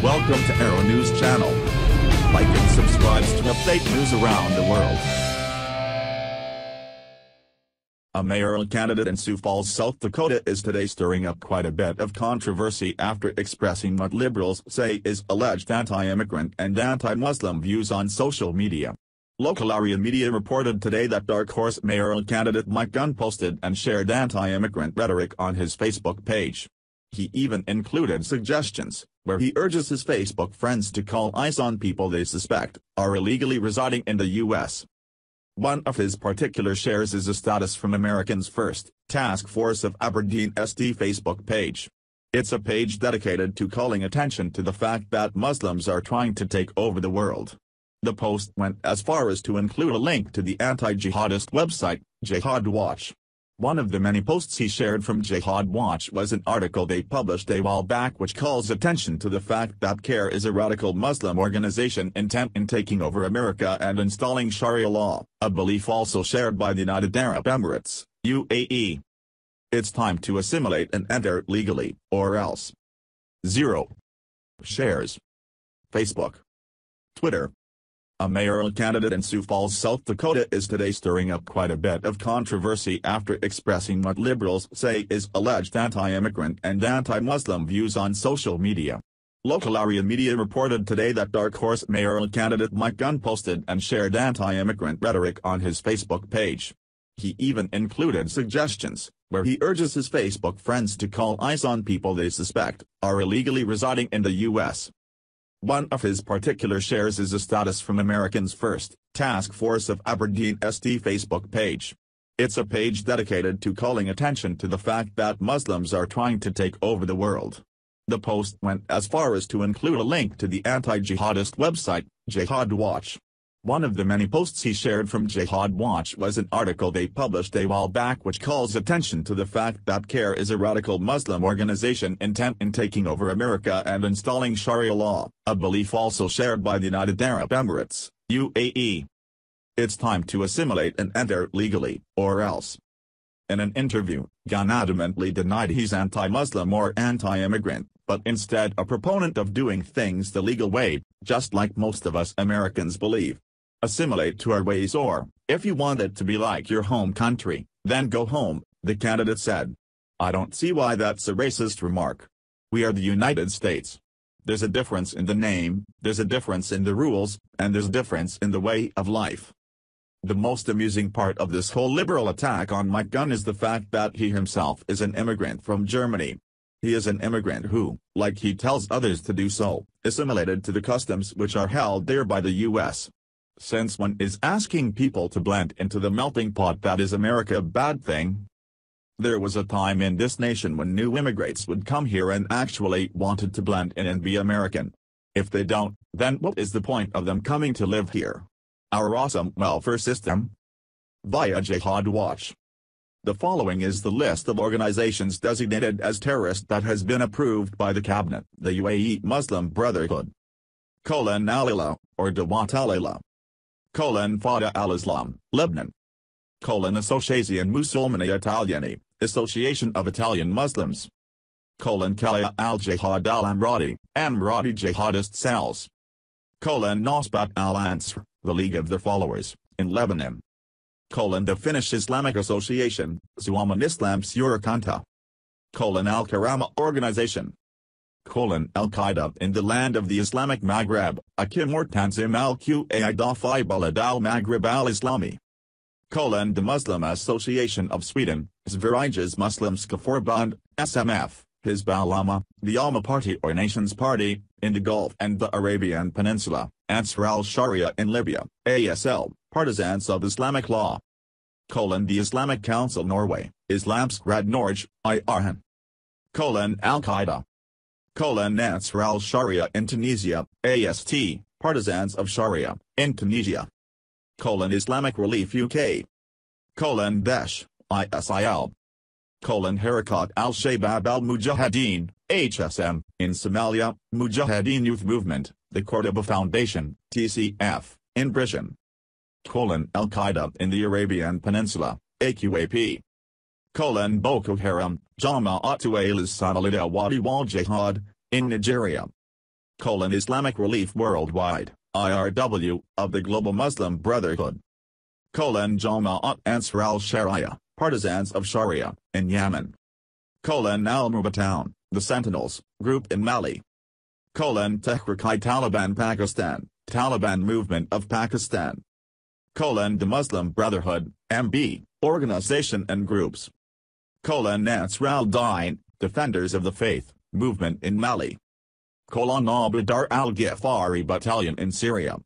Welcome to Arrow News Channel. Like and subscribe to update news around the world. A mayoral candidate in Sioux Falls, South Dakota is today stirring up quite a bit of controversy after expressing what liberals say is alleged anti-immigrant and anti-Muslim views on social media. Local area media reported today that Dark Horse mayoral candidate Mike Gunn posted and shared anti-immigrant rhetoric on his Facebook page. He even included suggestions, where he urges his Facebook friends to call ICE on people they suspect are illegally residing in the U.S. One of his particular shares is a status from Americans First, Task Force of Aberdeen ST Facebook page. It's a page dedicated to calling attention to the fact that Muslims are trying to take over the world. The post went as far as to include a link to the anti-jihadist website, Jihad Watch. One of the many posts he shared from Jihad Watch was an article they published a while back which calls attention to the fact that CARE is a radical Muslim organization intent in taking over America and installing Sharia law, a belief also shared by the United Arab Emirates, UAE. It's time to assimilate and enter legally, or else. 0. Shares. Facebook. Twitter. A mayoral candidate in Sioux Falls, South Dakota is today stirring up quite a bit of controversy after expressing what liberals say is alleged anti-immigrant and anti-Muslim views on social media. Local area media reported today that Dark Horse mayoral candidate Mike Gunn posted and shared anti-immigrant rhetoric on his Facebook page. He even included suggestions, where he urges his Facebook friends to call ICE on people they suspect are illegally residing in the U.S. One of his particular shares is a status from Americans First, Task Force of Aberdeen ST Facebook page. It's a page dedicated to calling attention to the fact that Muslims are trying to take over the world. The post went as far as to include a link to the anti-jihadist website, Jihad Watch. One of the many posts he shared from Jihad Watch was an article they published a while back which calls attention to the fact that CARE is a radical Muslim organization intent in taking over America and installing Sharia law, a belief also shared by the United Arab Emirates, UAE. It's time to assimilate and enter legally, or else. In an interview, Gunn adamantly denied he's anti-Muslim or anti-immigrant, but instead a proponent of doing things the legal way, just like most of us Americans believe. Assimilate to our ways, or, if you want it to be like your home country, then go home, the candidate said. I don't see why that's a racist remark. We are the United States. There's a difference in the name, there's a difference in the rules, and there's a difference in the way of life. The most amusing part of this whole liberal attack on Mike Gunn is the fact that he himself is an immigrant from Germany. He is an immigrant who, like he tells others to do so, assimilated to the customs which are held there by the U.S. Since when is asking people to blend into the melting pot that is America a bad thing? There was a time in this nation when new immigrants would come here and actually wanted to blend in and be American. If they don't, then what is the point of them coming to live here? Our awesome welfare system? Via Jihad Watch. The following is the list of organizations designated as terrorist that has been approved by the cabinet. The UAE Muslim Brotherhood. Al-Ila, or Dawat al-Ila. Fada al-Islam, Lebanon. Associazione Musulmana Italiani, Association of Italian Muslims. Khalaya al-Jihad al-Amrati, Amrati Jihadist cells. Nosbat al-Ansr, the League of their Followers, in Lebanon. The Finnish Islamic Association, Zuaman Islam Surakanta. Al-Karama Organization. Al-Qaeda in the land of the Islamic Maghreb, Akimor Tanzim al-Qaeda Balad al-Maghrib al-Islami. The Muslim Association of Sweden, Sveriges Muslimska Förbund, SMF, Hizballah, the Alma Party or Nations Party, in the Gulf and the Arabian Peninsula, Ansar al-Sharia in Libya, ASL, Partisans of Islamic Law. The Islamic Council Norway, Islamsk Rad Norge, IRN. Al-Qaeda. Ansar al-Sharia in Tunisia, AST, Partisans of Sharia, in Tunisia. Islamic Relief UK. Daesh, ISIL. Harakat al-Shabaab al-Mujahideen, HSM, in Somalia, Mujahideen Youth Movement, the Cordoba Foundation, TCF, in Britain. Al-Qaeda in the Arabian Peninsula, AQAP. Boko Haram, Jama'atu al-Islam al-Wadi wal Jihad, in Nigeria. Islamic Relief Worldwide, IRW, of the Global Muslim Brotherhood. Jama'at Ansar al-Sharia, Partisans of Sharia, in Yemen. Al-Mubatown, the Sentinels, group in Mali. Tehrik-i-Taliban Pakistan, Taliban Movement of Pakistan. The Muslim Brotherhood, MB, organization and groups. Nasr al-Din, Defenders of the Faith, movement in Mali. Abu Dar al-Ghifari Battalion in Syria.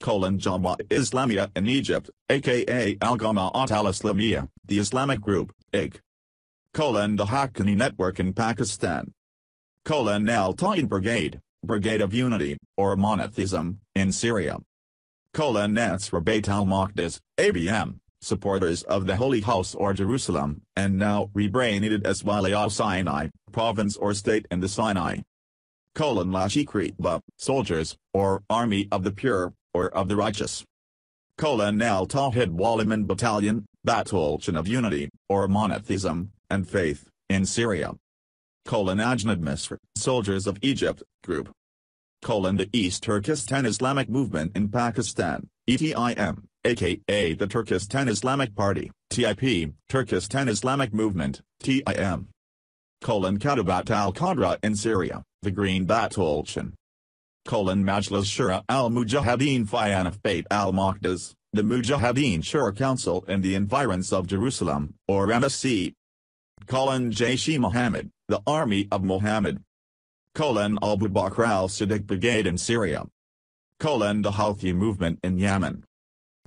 Jamaat Islamiyya in Egypt, aka Al-Jama'at al-Islamiyya, the Islamic group, IG. The Haqqani Network in Pakistan. Al-Tayin Brigade, Brigade of Unity, or Monotheism, in Syria. Nasr Bayt al-Maqdis, ABM, supporters of the Holy House or Jerusalem, and now rebranded as Wali al-Sinai, province or state in the Sinai. Lashikri-ba, soldiers, or army of the pure, or of the righteous. Al-Tawhid Waliman Battalion, Battalion of Unity, or Monotheism, and Faith, in Syria. Ajnad Misr, Soldiers of Egypt, Group. The East Turkestan Islamic Movement in Pakistan, ETIM, aka the Turkestan Islamic Party, TIP, Turkestan Islamic Movement, TIM. Katabat al-Qadra in Syria, the Green Battalion. Majlis Shura al-Mujahideen Fayanaf Bayt al-Maqdis, the Mujahideen Shura Council in the environs of Jerusalem, or MSC. Jaish-e Muhammad, the Army of Muhammad. Abu Bakr al-Siddiq Brigade in Syria. The Houthi Movement in Yemen.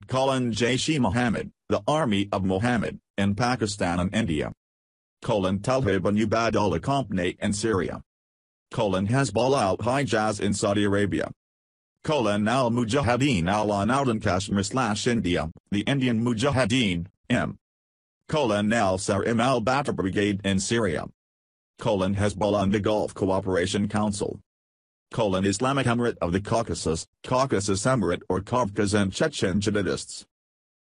Jaish-e Muhammad, the Army of Muhammad, in Pakistan and India. Talib and Ubadullah Company in Syria. Hezbollah al-Hijaz in Saudi Arabia. Al-Mujahideen al-Anaudan Kashmir/India, the Indian Mujahideen, M. Al-Sarim al-Batr Brigade in Syria. Hezbollah and the Gulf Cooperation Council. Islamic Emirate of the Caucasus, Caucasus Emirate or Kavkaz and Chechen Jihadists.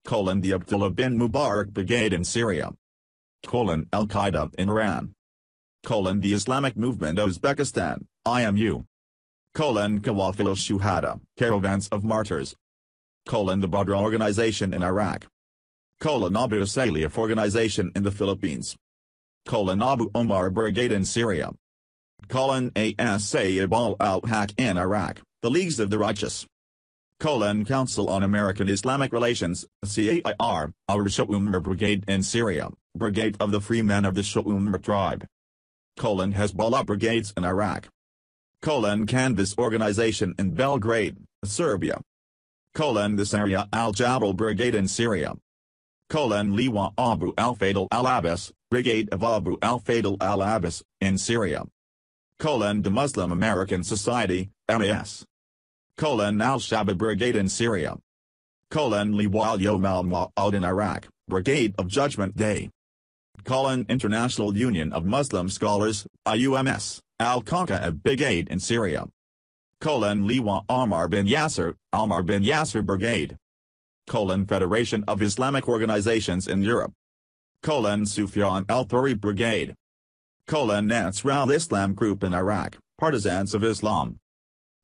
The Abdullah bin Mubarak Brigade in Syria. Al-Qaeda in Iran. The Islamic Movement of Uzbekistan, IMU. Kawafil al-Shuhada, Caravans of Martyrs. The Badr Organization in Iraq. Abu Salih Organization in the Philippines. Abu Omar Brigade in Syria. Asayib al-Haq in Iraq, the Leagues of the Righteous. Council on American Islamic Relations, CAIR, al-Shu'umr Brigade in Syria, Brigade of the Free Men of the Shu'umr tribe. Hezbollah Brigades in Iraq. Canvas Organization in Belgrade, Serbia. The Syria al-Jabal Brigade in Syria. Liwa Abu al-Fadl al-Abbas, Brigade of Abu al-Fadl al-Abbas, in Syria. The Muslim American Society, MAS. Al-Shabaab Brigade in Syria. Liwa al-Yawm al-Ma'ad in Iraq, Brigade of Judgment Day. International Union of Muslim Scholars, IUMS, Al-Qaqa Brigade in Syria. Liwa Ammar bin Yasser Brigade. Federation of Islamic Organizations in Europe. Sufyan al-Thawri Brigade. Nasr al-Islam Group in Iraq, Partisans of Islam.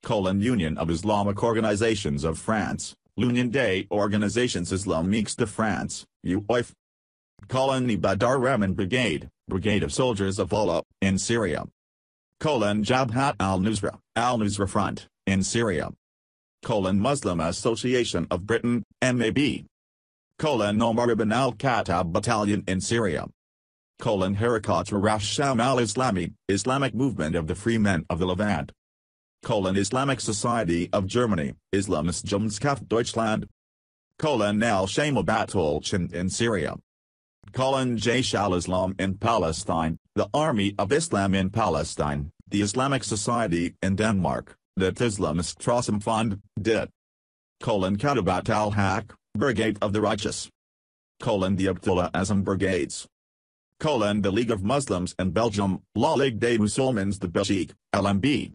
Union of Islamic Organizations of France, L'Union des Organisations Islamiques de France, UOIF. Badar Rahman Brigade, Brigade of Soldiers of Allah, in Syria. Jabhat al-Nusra Front, in Syria. Muslim Association of Britain, MAB. Omar ibn al-Khattab Battalion in Syria. Harakat Rasham al-Islami, Islamic Movement of the Free Men of the Levant. Islamic Society of Germany, Islamist Jumskaft Deutschland. Al-Shama Battalion in Syria. Jaish al-Islam in Palestine, the Army of Islam in Palestine, the Islamic Society in Denmark, the Islamist Trossamfund, DIT. Katabat al-Haq, Brigade of the Righteous. The Abdullah Azam Brigades. The League of Muslims in Belgium, La Ligue des Musulmans de Belgique, LMB.